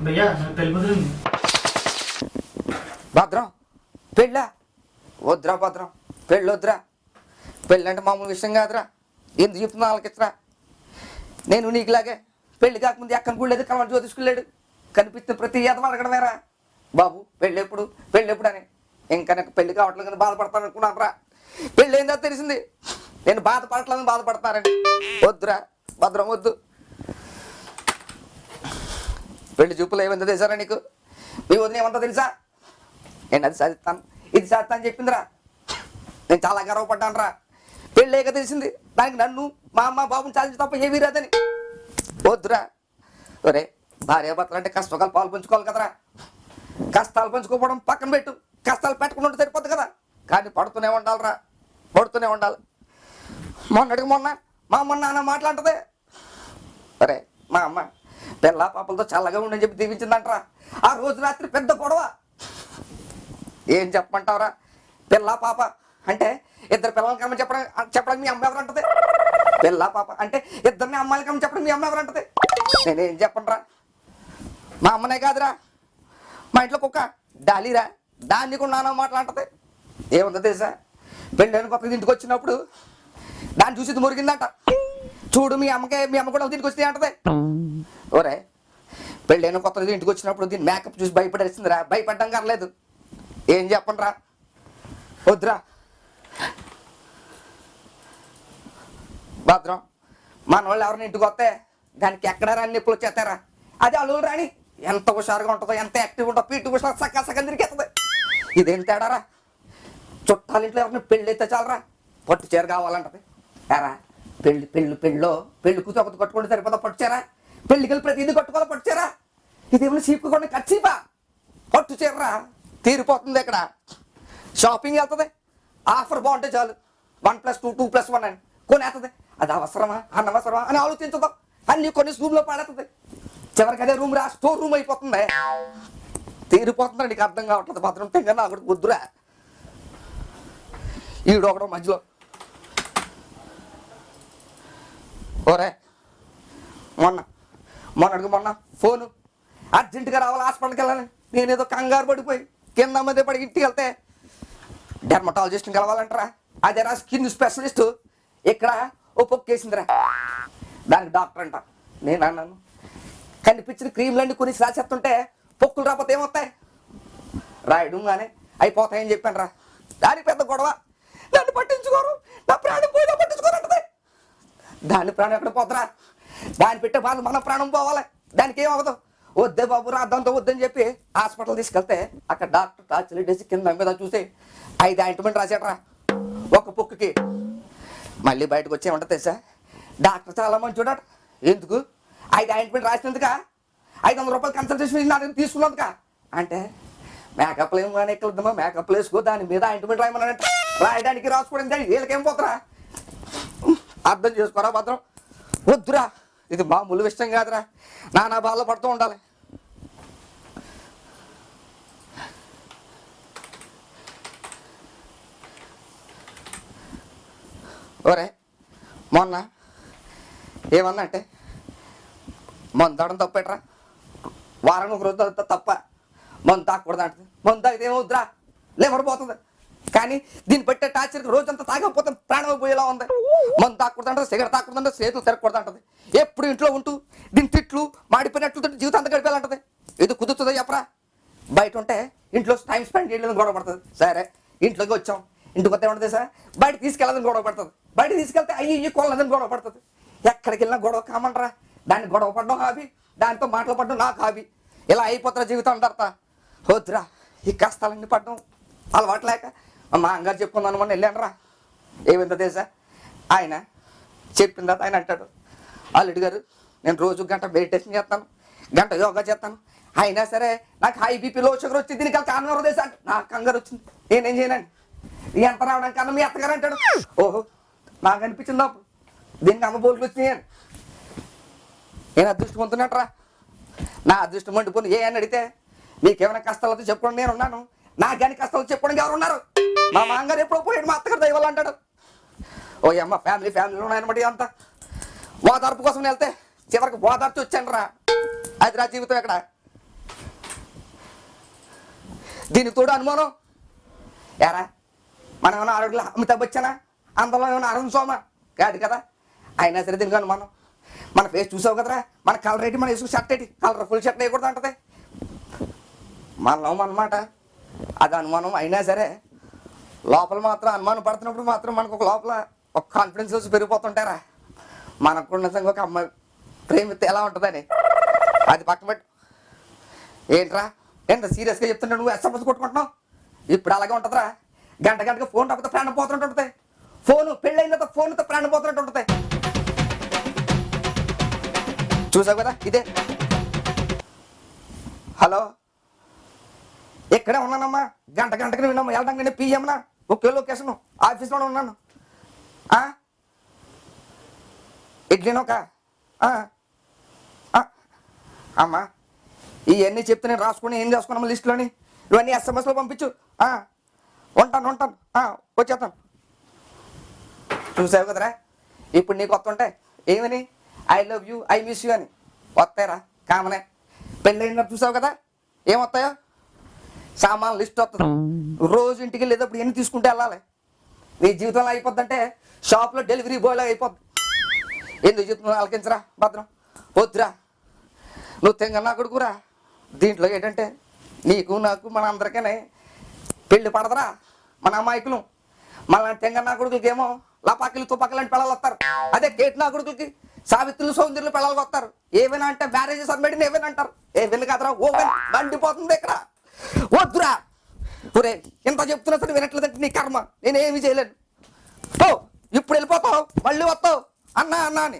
భయ్యా నాకు పెళ్లి కుదిరింది. భద్రం పెళ్ళా? వద్దురా భద్రం, పెళ్ళి వద్దురా. పెళ్ళి అంటే మామూలు విషయం కాదురా. ఎందుకు చెప్తున్నా వాళ్ళకి ఇచ్చరా? నేను నీకులాగే పెళ్లి కాకముందు ఎక్కడికి కూడా లేదు, కలవని జ్యోతిష్కులేడు. కనిపిస్తే ప్రతి ఏదో అడగడమేరా బాబు పెళ్ళి ఎప్పుడు పెళ్ళి ఎప్పుడు అని. ఇంకా నాకు పెళ్లి కావట్లేదు కానీ బాధపడతాను అనుకున్నాను రా. పెళ్ళి ఏందో తెలిసింది, నేను బాధపడట్లేదని బాధపడతానండి. వద్దురా భద్రం వద్దు. పెళ్లి చూపులు ఏమైందో తెలుసారా నీకు? మీ వదిన ఏమంతా తెలుసా? నేను అది సాధిస్తాను ఇది సాధిస్తాను చెప్పిందిరా. నేను చాలా గర్వపడ్డాను రా. పెళ్ళేక తెలిసింది దానికి నన్ను మా అమ్మ బాబుని చాలించి తప్ప ఏమీ రాదని. వద్దురా. ఒరే భార్యాభర్తలు అంటే కష్టకాలు పాలు పంచుకోవాలి కదరా. కష్టాలు పంచుకోవడం పక్కన పెట్టు, కష్టాలు పెట్టకుండా ఉంటే సరిపోద్ది కదా. కానీ పడుతూనే ఉండాలిరా, పడుతూనే ఉండాలి. మొన్నటికి మొన్న మా అమ్మ నాన్న మాట్లాడుతుంది. అరే మా అమ్మ పిల్ల పాపలతో చల్లగా ఉండని చెప్పి దీవించిందంటరా. ఆ రోజు రాత్రి పెద్ద గొడవ. ఏం చెప్పమంటావురా? పిల్ల పాప అంటే ఇద్దరు పిల్లలకి అమ్మ చెప్పడానికి మీ అమ్మ ఎవరంటది? పిల్ల పాప అంటే ఇద్దరిని అమ్మాయిలకి అమ్మ చెప్పడం మీ అమ్మ ఎవరంటది? నేనేం చెప్పండిరా. మా అమ్మనే కాదురా, మా ఇంట్లో కుక్క డాలీరా, దాన్ని కూడా నాన్న మాట్లాడుతుంది. ఏముందో తెలుసా? పెళ్ళైన కొత్తగా ఇంటికి వచ్చినప్పుడు దాన్ని చూసి ఇది మురిగిందంట. చూడు మీ అమ్మ కూడా దీనికి వస్తే అంటది. ఓరే పెళ్ళైన కొత్తగా ఇంటికి వచ్చినప్పుడు దీన్ని మేకప్ చూసి భయపడేసిందిరా. భయపడ్డం కర్లేదు. ఏం చెప్పండి రా. వద్దురా భద్రం. మన వాళ్ళు ఎవరిని ఇంటికి వస్తే దానికి ఎక్కడ రాని నిప్పులు వచ్చేస్తారా. అది అల్లుడు రాని ఎంత హుషారుగా ఉంటుందో, ఎంత యాక్టివ్ ఉంటుందో, పీటు హుషారు సగం తిరిగేస్తుంది. ఇదేం తేడారా? చుట్టాల ఇంట్లో ఎవరిని పెళ్ళి అయితే చాలరా పట్టు చీర కావాలంటది. ఎరా పెళ్ళిలో పెళ్లి కూతురు ఒకటి కట్టుకుంటే సరిపోతా పట్టు చీర? పెళ్లికి వెళ్ళి ప్రతిదీ కట్టుకోవాలి పట్టు చీర? ఇదేమన్నా చీపు కూడా ఖర్చీపా? పట్టు చీరరా తీరిపోతుంది. ఇక్కడ షాపింగ్ వెళ్తుంది, ఆఫర్ బాగుంటే చాలు 1+2 2+1 అని కొనేస్తుంది. అది అవసరమా అనవసరమా అని ఆలోచించదు. అన్ని కొన్ని రూమ్లో పడేస్తుంది. చివరికి అదే రూమ్ రా స్టోర్ రూమ్ అయిపోతుంది. తీరిపోతుందని నీకు అర్థం కావట్లేదు భద్రం. తెంగా నాకు వద్దురా. ఈడు ఒకడు మధ్యలో ఓరే మొన్న ఫోను అర్జెంటుగా రావాలి హాస్పిటల్కి వెళ్ళాలి. నేనేదో కంగారు పడిపోయి కింద మధ్య పడి ఇంటికి వెళ్తే డెర్మటాలజిస్ట్ని కలవాలంటారా. అదేరా స్కిన్ స్పెషలిస్టు. ఇక్కడ ఓ పొక్కేసిందిరా, దానికి డాక్టర్ అంట. నేను అన్నాను కనిపించిన క్రీమ్లన్నీ కొని రాసేస్తుంటే పొక్కులు రాకపోతే ఏమవుతాయి? రాయడం కానీ అయిపోతాయని చెప్పాను రా. దానికి పెద్ద గొడవ. నన్ను పట్టించుకోరు, నా ప్రాణం పోయినా పట్టించుకోరంటది. దాని ప్రాణం ఎక్కడ పోతురా? దాన్ని పెట్టే బాధ మన ప్రాణం పోవాలి. దానికి ఏమవుతుంది? వద్దే బాబు రాద్దంతో వద్దని చెప్పి హాస్పిటల్ తీసుకెళ్తే అక్కడ డాక్టర్ టార్చర్ వేసి కింద మీద చూసి 5 ఆయింట్మెంట్ రాసేట్రా ఒక పొక్కుకి. మళ్ళీ బయటకు వచ్చి ఏమంటుంది తెలుసా? డాక్టర్ చాలా మంచి చూడట. ఎందుకు 5 ఆయింట్మెంట్ రాసినందుక 500 రూపాయలు కన్సల్టేషన్ నా దగ్గర తీసుకున్నందుక అంటే మేకప్లు ఏమో కానీ ఎక్కడమ్మా మేకప్లు వేసుకో దాని మీద ఆయింట్మెంట్ రాయమన్నాడంట. రాయడానికి రాసుకోవడం వీళ్ళకేం పోతురా? అర్థం చేసుకోరా భద్రం. వద్దురా, ఇది మామూలు విషయం కాదురా. నానా బాధలు పడుతూ ఉండాలి. ఓరే మొన్న ఏమన్నా అంటే మందు తాగడం తప్పేట్రా. వారానికి ఒక రోజు తప్ప మందు తాగకూడదు అంటది. మందు తాగితే ఏమవుద్దురా? లేవర్ పోతుంది. కానీ దీన్ని పెట్టే టార్చర్కి రోజంతా తాగకపోతే ప్రాణం పోయేలా ఉంది. మందు తాగకూడదు అంటది, సిగరెట్ తాగకూడదు అంటే చేతులు తిరగకూడదు అంటది. ఎప్పుడు ఇంట్లో ఉంటూ దీని తిట్లు మాడిపోయినట్లు జీవితం అంతా గడిపేయాలంటది. ఇది కుదురుతుందో చెప్పరా? బయట ఉంటే ఇంట్లో టైం స్పెండ్ చేయలేదని గొడవ పడుతుంది. సరే ఇంట్లోకి వచ్చాం, ఇంటికి వస్తే ఏమంటుంది సార్? బయట తీసుకెళ్ళదని గొడవ పడుతుంది. బయట తీసుకెళ్తే అయ్యి కొనలేదని గొడవ పడుతుంది. ఎక్కడికి వెళ్ళినా గొడవ కామంటారా? దాన్ని గొడవ పడడం హాబీ, దానితో మాటలు పడడం నాకు హాబీ. ఇలా అయిపోతారా జీవితం అంటారా? వద్దురా, ఈ కష్టాలన్నీ పడడం అలవాటు లేక మా అమ్మగారు చెప్పుకుందాను మొన్న వెళ్ళాను. ఏమిందో తెలుసా? ఆయన చెప్పిన తర్వాత ఆయన అంటాడు, అల్లుడి గారు నేను రోజు గంట మెడిటేషన్ చేస్తాను, గంట యోగా చేస్తాను, అయినా సరే నాకు హై బీపీ లో షుగర్ వచ్చింది. దీనికి కంగారు తెలుసా? నాకు కంగారు వచ్చింది, నేనేం చేయనండి. ఎంత రావడానికి అన్న మీ అత్తగారు అంటాడు. ఓహో నాకు అనిపించింది అప్పుడు దీనికి అమ్మ బోర్లు వచ్చినాయి అని. నేను అదృష్టవంతున్నట్రా. నా అదృష్టం మండిపోను. ఏ అని అడిగితే మీకేమైనా కష్టాలతో చెప్పుకోండి నేను ఉన్నాను, నాకేమైనా కష్టాలు చెప్పుకోవడానికి ఎవరు ఉన్నారు? మా మామగారు ఎప్పుడో పోయాడు, మా అత్తగారు దయవల్ల అంటాడు. ఓ అమ్మ ఫ్యామిలీలో ఉన్నాయన్నమాట. అంతా ఓదార్పు కోసం వెళ్తే చివరికి ఓదార్చి వచ్చాను రా. అది రా జీవితం. ఎక్కడ దీనికి తోడు అనుమానం. ఎరా మనం ఏమైనా ఆరోగ్య అమితాబ్ బచ్చనా, అందులో ఏమైనా అరుణ్ సోమ కాదు కదా. అయినా సరే దీనికి అనుమానం. మన ఫేస్ చూసావు కదరా, మన కలర్ ఏంటి, మన వేసుకు షర్ట్ ఏంటి, కలర్ఫుల్ షర్ట్ వేయకూడదు అంటది. మనం అన్నమాట అది అనుమానం. అయినా సరే లోపల మాత్రం అనుమానం పడుతున్నప్పుడు మాత్రం మనకు ఒక లోపల ఒక కాన్ఫిడెన్స్ వచ్చి పెరిగిపోతుంటారా. మనకు కూడా నిజంగా ఒక అమ్మాయి ప్రేమిస్తే ఎలా ఉంటుందని. అది పక్కన పెట్టు. ఏంట్రా ఎంత సీరియస్గా చెప్తుంటే నువ్వు ఎస్ఎంఎస్ కొట్టుకుంటున్నావు? ఇప్పుడు అలాగే ఉంటుందిరా. గంటగా ఫోన్ రాకపోతే ప్రాణం పోతున్నట్టు ఉంటుంది. ఫోను పెళ్ళైన తర్వాత ఫోన్తో ప్రాణం పోతున్నట్టు ఉంటుంది. చూసావు కదా ఇదే. హలో, ఎక్కడే ఉన్నానమ్మా, గంటకి విన్నాము వెళ్ళడానికి పిఎంనా, ఒకే లొకేషన్ ఆఫీస్లోనే ఉన్నాను. ఇడ్లీనోక అమ్మా ఇవన్నీ చెప్తే నేను రాసుకుని ఏం చేసుకున్నాము లిస్టులోని, ఇవన్నీ ఎస్ఎంఎస్లో పంపించు. ఉంటాను వచ్చేస్తాను. చూసావు కదరా, ఇప్పుడు నీకు వస్తుంటాయి ఏమని I love you, I miss you అని వస్తాయిరా, కామనే. పెళ్ళైన చూసావు కదా ఏమొస్తాయో, సామాన్ లిస్ట్ వస్తుంది. రోజు ఇంటికి వెళ్ళేటప్పుడు ఎన్ని తీసుకుంటే వెళ్ళాలి. నీ జీవితంలో అయిపోద్దంటే షాప్లో డెలివరీ బాయ్లా అయిపోద్ది. ఎందుకు చెప్తున్నావు ఆలకించరా భద్రం, వద్దురా. నువ్వు తెంగన్నా కొడుకురా. దీంట్లో ఏంటంటే నీకు నాకు మన అందరికీ పెళ్ళి పడదరా. మన అమాయకులు మన తెంగన్నా కొడుకులకి ఏమో లపాకిలు తుపాకులు అంటే పిల్లలు వస్తారు. అదే కేట్ నా కొడుకులకి సావిత్రులు సౌందర్యులు పిల్లలు వస్తారు. ఏమైనా అంటే మ్యారేజెస్ అమ్మేడిని ఏమైనా అంటారు. ఏమైనా కాదరా, ఓవెన్ మండిపోతుంది ఇక్కడ. వద్దురా. ఒరే ఇంత చెప్తున్నా సరే వినట్లేదంటే నీ కర్మ, నేనేమి చేయలేను. ఓ ఇప్పుడు వెళ్ళిపోతావు, మళ్ళీ వస్తావు అన్నా అని